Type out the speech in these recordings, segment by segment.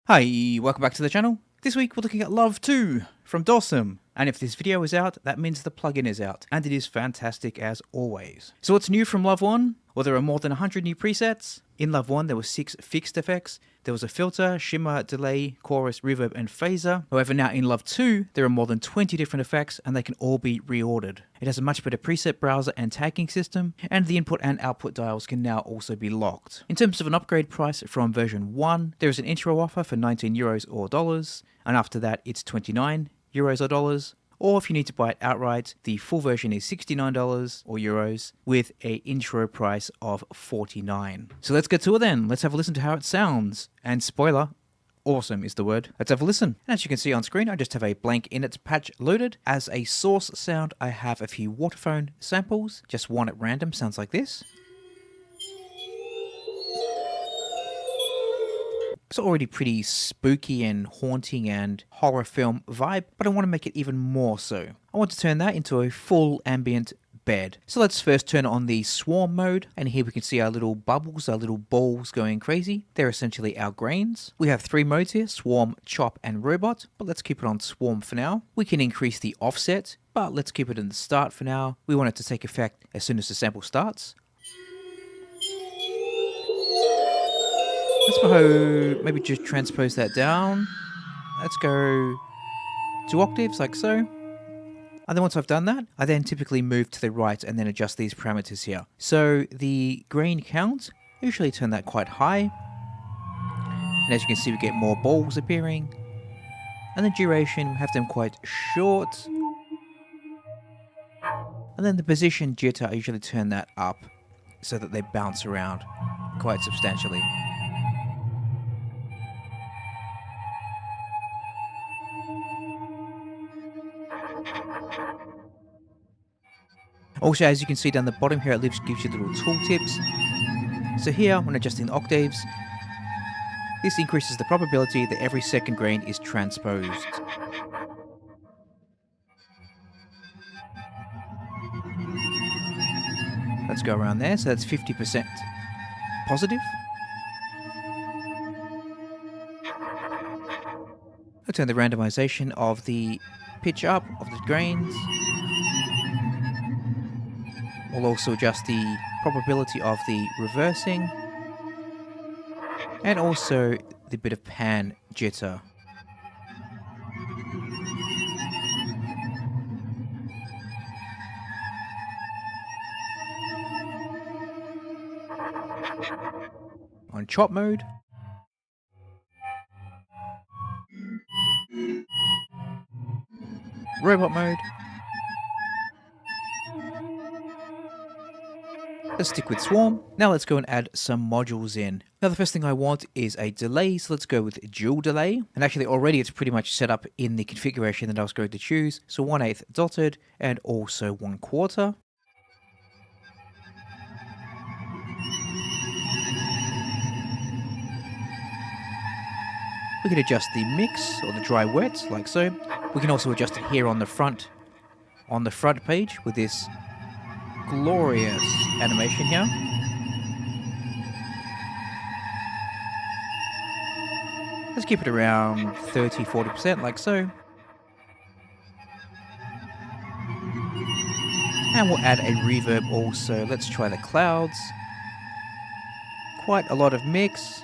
Hi, welcome back to the channel. This week we're looking at Love 2 from Dawesome. And if this video is out, that means the plugin is out. And it is fantastic as always. So what's new from Love 1? Well, there are more than 100 new presets. In Love 1 there were 6 fixed effects. There was a filter, shimmer, delay, chorus, reverb and phaser. However, now in Love 2 there are more than 20 different effects and they can all be reordered. It has a much better preset browser and tagging system, and the input and output dials can now also be locked. In terms of an upgrade price from version 1, there is an intro offer for €19 or dollars, and after that it's €29 or dollars. Or if you need to buy it outright, the full version is $69 or euros with an intro price of $49. So let's get to it then. Let's have a listen to how it sounds. And spoiler, awesome is the word. Let's have a listen. And as you can see on screen, I just have a blank init patch loaded. As a source sound, I have a few Waterphone samples. Just one at random, sounds like this. It's already pretty spooky and haunting and horror film vibe, but I want to make it even more so. I want to turn that into a full ambient bed. So let's first turn on the swarm mode, and here we can see our little bubbles, our little balls going crazy. They're essentially our grains. We have 3 modes here, swarm, chop and robot, but let's keep it on swarm for now. We can increase the offset, but let's keep it in the start for now. We want it to take effect as soon as the sample starts. Let's maybe just transpose that down. Let's go 2 octaves like so. And then once I've done that, I then typically move to the right and then adjust these parameters here. So the grain count, I usually turn that quite high. And as you can see, we get more balls appearing. And the duration, we have them quite short. And then the position jitter, I usually turn that up so that they bounce around quite substantially. Also, as you can see down the bottom here, it gives you little tooltips. So here, when adjusting the octaves, this increases the probability that every second grain is transposed. Let's go around there, so that's 50% positive. I'll turn the randomization of the pitch up of the grains. We'll also adjust the probability of the reversing, and also the bit of pan jitter. On chop mode, robot mode, let's stick with swarm. Now let's go and add some modules in. Now the first thing I want is a delay, so let's go with dual delay. And actually already it's pretty much set up in the configuration that I was going to choose. So 1/8 dotted and also 1/4. We can adjust the mix or the dry wet like so. We can also adjust it here on the front page with this glorious animation here. Let's keep it around 30-40% like so. And we'll add a reverb also. Let's try the clouds. Quite a lot of mix.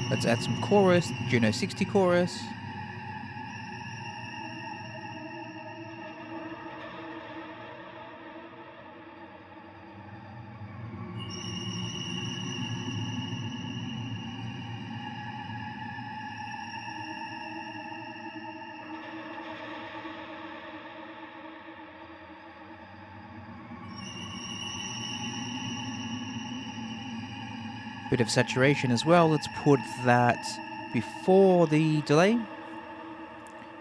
Let's add some chorus, Juno 60 chorus. Bit of saturation as well. Let's put that before the delay.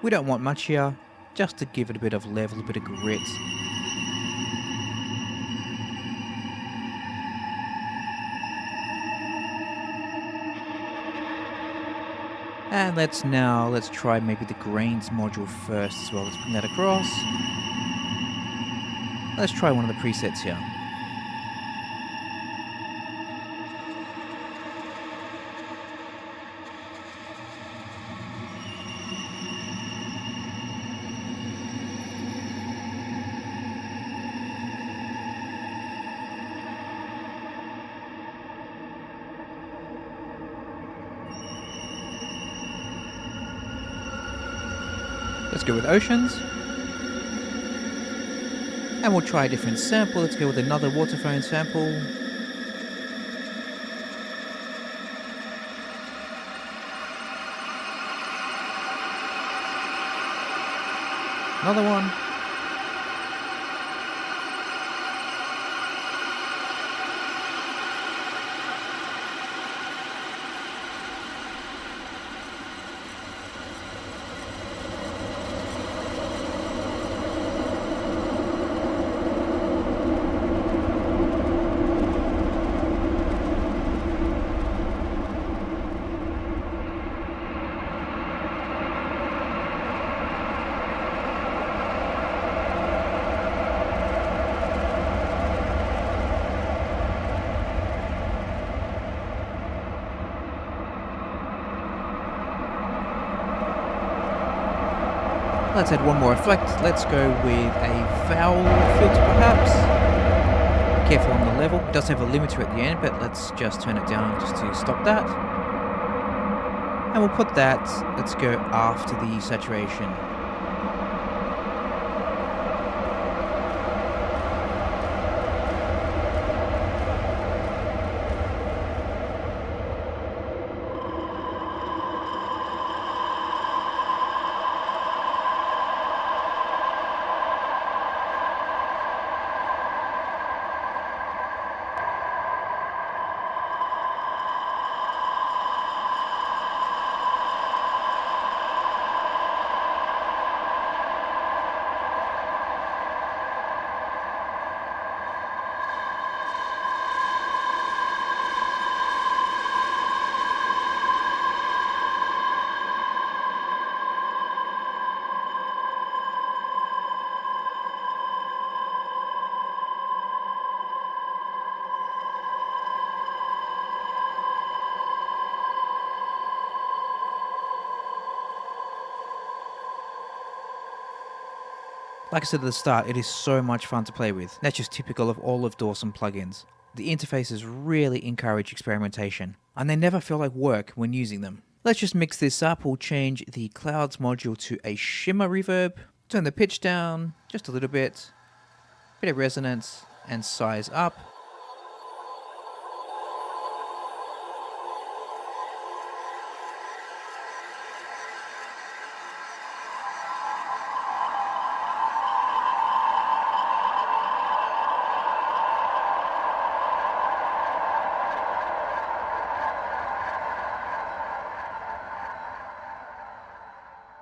We don't want much here, just to give it a bit of level, a bit of grit. And let's try maybe the grains module first as well. Let's bring that across. Let's try one of the presets here. Let's go with oceans. And we'll try a different sample. Let's go with another waterphone sample. Another one. Let's add one more effect. Let's go with a vowel filter perhaps. Careful on the level. It does have a limiter at the end, but let's just turn it down just to stop that. And we'll put that, let's go after the saturation. Like I said at the start, it is so much fun to play with. That's just typical of all of Dawesome plugins. The interfaces really encourage experimentation, and they never feel like work when using them. Let's just mix this up. We'll change the clouds module to a shimmer reverb, turn the pitch down just a little bit of resonance, and size up.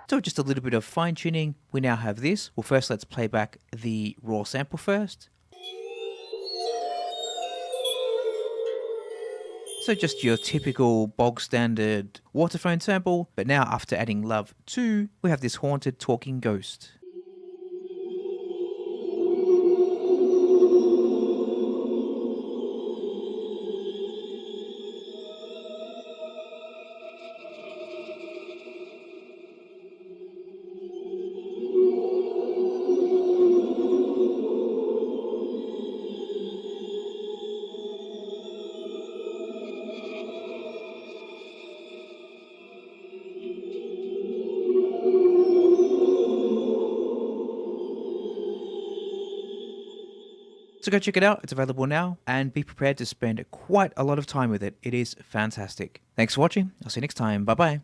So just a little bit of fine tuning. We now have this. Well, first let's play back the raw sample first. So just your typical bog standard waterphone sample, but now after adding Love 2, we have this haunted talking ghost. So go check it out, it's available now, and be prepared to spend quite a lot of time with it. It is fantastic. Thanks for watching, I'll see you next time, bye bye.